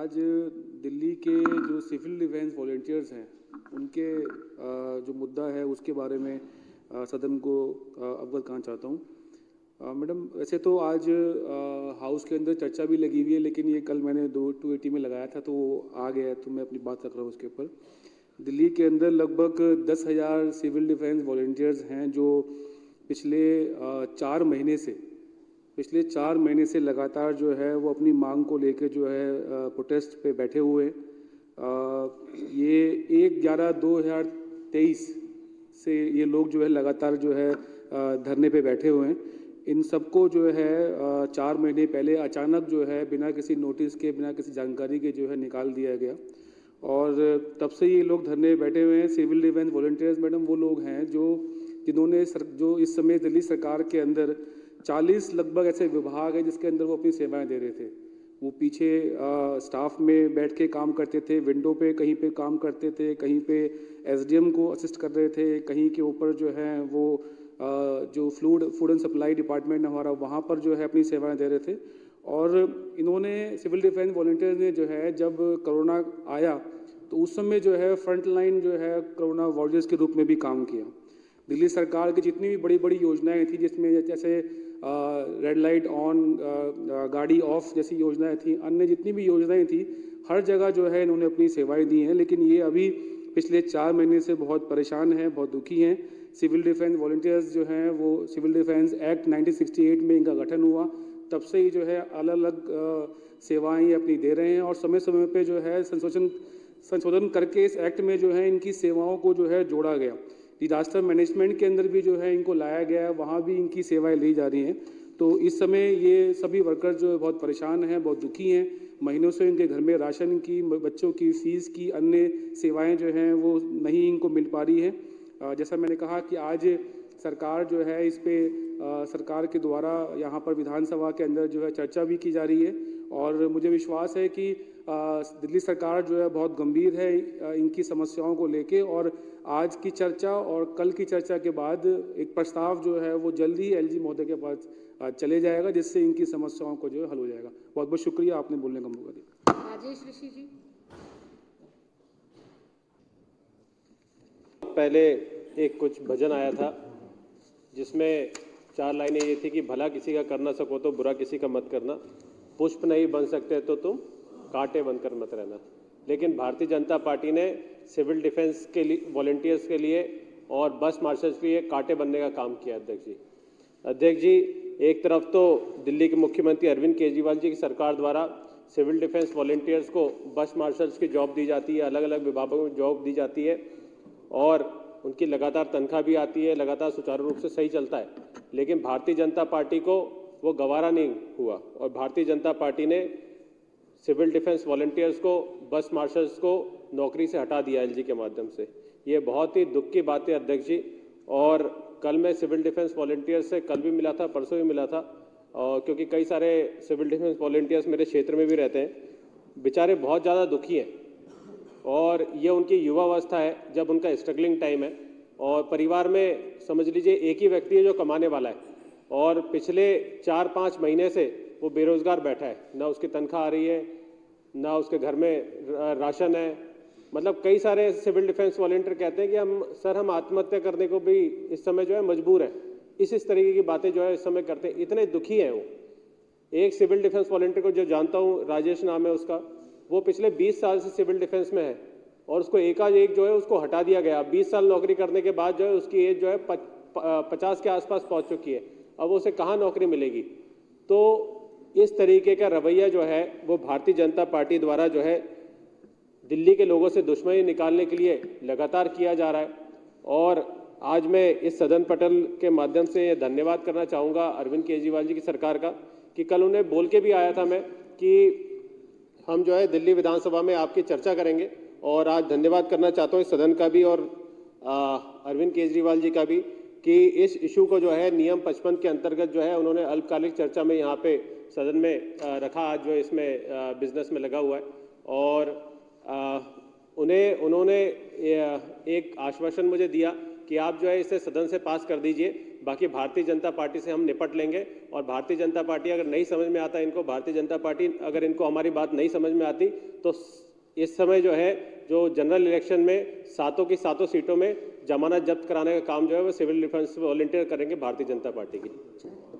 आज दिल्ली के जो सिविल डिफेंस वॉलंटियर्स हैं उनके जो मुद्दा है उसके बारे में सदन को अवगत करना चाहता हूँ। मैडम, वैसे तो आज हाउस के अंदर चर्चा भी लगी हुई है, लेकिन ये कल मैंने 280 में लगाया था तो वो आ गया है, तो मैं अपनी बात रख रहा हूँ उसके ऊपर। दिल्ली के अंदर लगभग 10,000 सिविल डिफेंस वॉलंटियर्स हैं जो पिछले 4 महीने से लगातार जो है वो अपनी मांग को लेकर जो है प्रोटेस्ट पे बैठे हुए ये 1/11/2023 से ये लोग जो है लगातार जो है धरने पे बैठे हुए हैं। इन सबको जो है 4 महीने पहले अचानक जो है बिना किसी नोटिस के, बिना किसी जानकारी के जो है निकाल दिया गया और तब से ये लोग धरने बैठे हुए हैं। सिविल डिफेंस वॉलंटियर्स मैडम वो लोग हैं जिन्होंने जो इस समय दिल्ली सरकार के अंदर 40 लगभग ऐसे विभाग है जिसके अंदर वो अपनी सेवाएं दे रहे थे। वो पीछे स्टाफ में बैठ के काम करते थे, विंडो पे कहीं पे काम करते थे, कहीं पे एसडीएम को असिस्ट कर रहे थे, कहीं के ऊपर जो है वो जो फूड एंड सप्लाई डिपार्टमेंट हमारा वहाँ पर जो है अपनी सेवाएं दे रहे थे। और इन्होंने सिविल डिफेंस वॉलंटियर्स ने जो है जब कोरोना आया तो उस समय जो है फ्रंट लाइन जो है कोरोना वॉरियर्स के रूप में भी काम किया। दिल्ली सरकार की जितनी भी बड़ी बड़ी योजनाएं थी, जिसमें जैसे रेड लाइट ऑन, गाड़ी ऑफ जैसी योजनाएं थी, अन्य जितनी भी योजनाएं थी, हर जगह जो है इन्होंने अपनी सेवाएं दी हैं। लेकिन ये अभी पिछले 4 महीने से बहुत परेशान हैं, बहुत दुखी हैं। सिविल डिफेंस वॉलंटियर्स जो हैं वो सिविल डिफेंस एक्ट 1968 में इनका गठन हुआ, तब से ही जो है अलग अलग सेवाएं ये अपनी दे रहे हैं और समय समय पे जो है संशोधन करके इस एक्ट में जो है इनकी सेवाओं को जो है जोड़ा गया। डिजास्टर मैनेजमेंट के अंदर भी जो है इनको लाया गया है, वहाँ भी इनकी सेवाएं ली जा रही हैं। तो इस समय ये सभी वर्कर्स जो है बहुत परेशान हैं, बहुत दुखी हैं। महीनों से इनके घर में राशन की, बच्चों की फीस की, अन्य सेवाएं जो हैं वो नहीं इनको मिल पा रही हैं। जैसा मैंने कहा कि आज सरकार जो है इस पे सरकार के द्वारा यहाँ पर विधानसभा के अंदर जो है चर्चा भी की जा रही है और मुझे विश्वास है कि दिल्ली सरकार जो है बहुत गंभीर है इनकी समस्याओं को लेके और आज की चर्चा और कल की चर्चा के बाद एक प्रस्ताव जो है वो जल्दी ही एलजी महोदय के पास चले जाएगा, जिससे इनकी समस्याओं को जो है हल हो जाएगा। बहुत बहुत शुक्रिया, आपने बोलने का मौका दिया। राजेश ऋषि जी। पहले एक कुछ भजन आया था जिसमें 4 लाइनें ये थी कि भला किसी का कर ना सको तो बुरा किसी का मत करना, पुष्प नहीं बन सकते तो तुम कांटे बनकर मत रहना। लेकिन भारतीय जनता पार्टी ने सिविल डिफेंस के लिए, वॉलंटियर्स के लिए और बस मार्शल्स के लिए कांटे बनने का काम किया। अध्यक्ष जी, एक तरफ तो दिल्ली के मुख्यमंत्री अरविंद केजरीवाल जी की सरकार द्वारा सिविल डिफेंस वॉलंटियर्स को बस मार्शल्स की जॉब दी जाती है, अलग अलग विभागों में जॉब दी जाती है और उनकी लगातार तनख्वाह भी आती है, लगातार सुचारू रूप से सही चलता है। लेकिन भारतीय जनता पार्टी को वो गवारा नहीं हुआ और भारतीय जनता पार्टी ने सिविल डिफेंस वॉलंटियर्स को, बस मार्शल्स को नौकरी से हटा दिया एलजी के माध्यम से। ये बहुत ही दुख की बात है अध्यक्ष जी। और कल मैं सिविल डिफेंस वॉलंटियर्स से कल भी मिला था, परसों भी मिला था, और क्योंकि कई सारे सिविल डिफेंस वॉलंटियर्स मेरे क्षेत्र में भी रहते हैं, बेचारे बहुत ज़्यादा दुखी हैं और ये उनकी युवावस्था है जब उनका स्ट्रगलिंग टाइम है और परिवार में समझ लीजिए एक ही व्यक्ति है जो कमाने वाला है और पिछले 4-5 महीने से वो बेरोजगार बैठा है, ना उसकी तनख्वाह आ रही है, ना उसके घर में राशन है। मतलब कई सारे सिविल डिफेंस वॉलंटियर कहते हैं कि हम आत्महत्या करने को भी इस समय जो है मजबूर है। इस तरीके की बातें जो है इस समय करते हैं, इतने दुखी हैं वो। एक सिविल डिफेंस वॉलंटियर को जो जानता हूँ, राजेश नाम है उसका, वो पिछले 20 साल से सिविल डिफेंस में है और उसको एकाएक जो है उसको हटा दिया गया। 20 साल नौकरी करने के बाद जो है उसकी एज जो है 50 के आसपास पहुंच चुकी है। अब उसे कहाँ नौकरी मिलेगी? तो इस तरीके का रवैया जो है वो भारतीय जनता पार्टी द्वारा जो है दिल्ली के लोगों से दुश्मनी निकालने के लिए लगातार किया जा रहा है। और आज मैं इस सदन पटल के माध्यम से ये धन्यवाद करना चाहूँगा अरविंद केजरीवाल जी की सरकार का कि कल उन्हें बोल के भी आया था मैं कि हम जो है दिल्ली विधानसभा में आपकी चर्चा करेंगे। और आज धन्यवाद करना चाहता हूँ इस सदन का भी और अरविंद केजरीवाल जी का भी कि इस इशू को जो है नियम 55 के अंतर्गत जो है उन्होंने अल्पकालिक चर्चा में यहाँ पे सदन में रखा। आज जो इसमें बिजनेस में लगा हुआ है और उन्होंने एक आश्वासन मुझे दिया कि आप जो है इसे सदन से पास कर दीजिए बाकी भारतीय जनता पार्टी से हम निपट लेंगे। और भारतीय जनता पार्टी अगर नहीं समझ में आता इनको, भारतीय जनता पार्टी अगर इनको हमारी बात नहीं समझ में आती तो इस समय जो है जो जनरल इलेक्शन में सातों की सातों सीटों में जमानत जब्त कराने का काम जो है वो सिविल डिफेंस वॉलंटियर करेंगे भारतीय जनता पार्टी की।